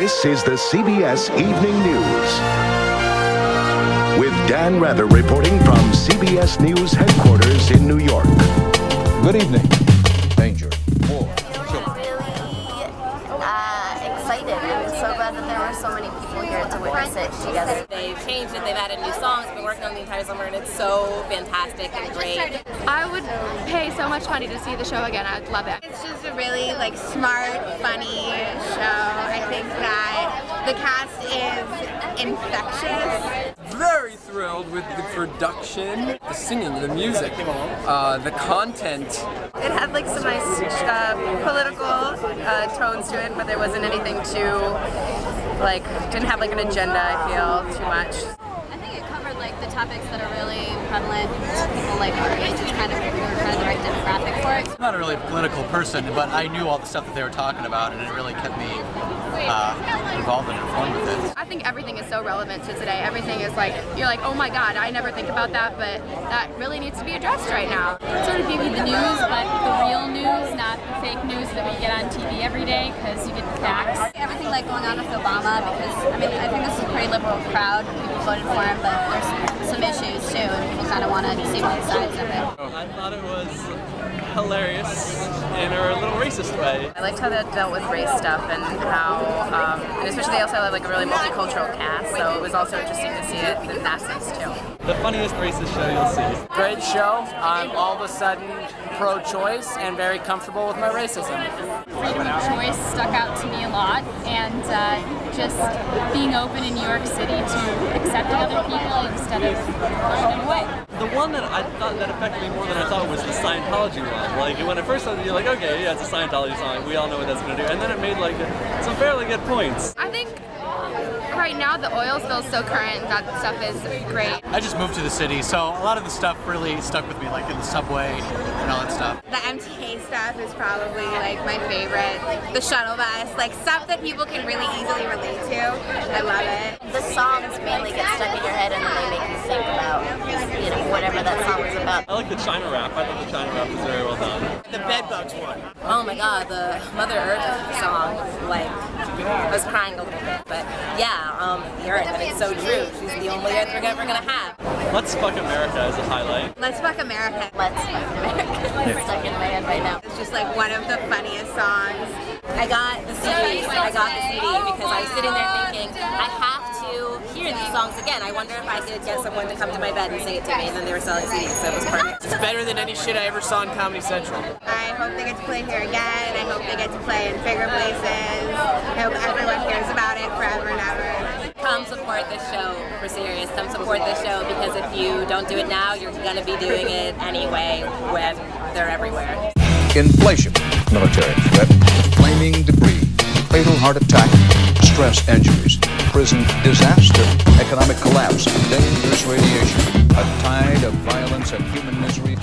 This is the CBS Evening News. With Dan Rather reporting from CBS News headquarters in New York. Good evening. Danger. War. Excited. I'm so glad that there were so many people here to witness it together. They've changed it, they've added new songs, been working on the entire summer, and it's so fantastic and great. I would pay so much money to see the show again. I'd love it. It's just a really smart, funny show. I think that the cast is infectious. Very thrilled with the production, the singing, the music, the content. It had some nice political tones to it, but there wasn't anything too, didn't have an agenda, I feel, too much. I think it covered the topics that are really prevalent to people our age. It's kind of the right demographic for it. I'm not a really political person, but I knew all the stuff that they were talking about, and it really kept me involved and informed with it. I think everything is so relevant to today. Everything is you're oh my god, I never think about that, but that really needs to be addressed right now. It sort of give you the news, but the real news, not the fake news that we get on TV every day, because you get the facts. Everything going on with Obama, because I think this is a pretty liberal crowd. People voted for him, but there's some issues too, and people kind of want to see both sides of it. I thought it was hilarious in a little racist way. I liked how that dealt with race stuff and how, and especially they also have a really multicultural cast, so it was also interesting to see it in that sense too. The funniest racist show you'll see. Great show. I'm all of a sudden pro-choice and very comfortable with my racism. Freedom of choice stuck out to me a lot, and just being open in New York City to accepting other people instead of pushing them away. The one that I thought that affected me more than I thought was the Scientology one. When I first saw it, you're okay, yeah, it's a Scientology song. We all know what that's going to do. And then it made some fairly good points. I think right now the oil spill's so current, that stuff is great. I just moved to the city, so a lot of the stuff really stuck with me, in the subway and all that stuff. The MTA stuff is probably my favorite. The shuttle bus, stuff that people can really easily relate to. I love it. The songs mainly get stuck in your head and then they make you think about, whatever that song was about. I like the China rap. I thought the China rap was very well done. The bedbugs one. Oh my god, the Mother Earth song, I was crying a little bit, but yeah, the Earth, and it's so true. She's the only Earth we're ever gonna have. Let's Fuck America is a highlight. Let's Fuck America. Let's Fuck America. It's stuck in my head right now. It's just one of the funniest songs. I got the CD because I was sitting there thinking, I have to hear these songs again. I wonder if I could get someone to come to my bed and sing it to me, and then they were selling CDs, so it was perfect. It's better than any shit I ever saw on Comedy Central. I hope they get to play here again. I hope they get to play in bigger places. I hope everyone hears about it forever and ever. Come support this show, for serious. Come support this show, because if you don't do it now, you're going to be doing it anyway when they're everywhere. Inflation. Military threat. Flaming debris. Fatal heart attack. Stress injuries. Prison disaster. Economic collapse. Dangerous radiation. A tide of violence and human misery.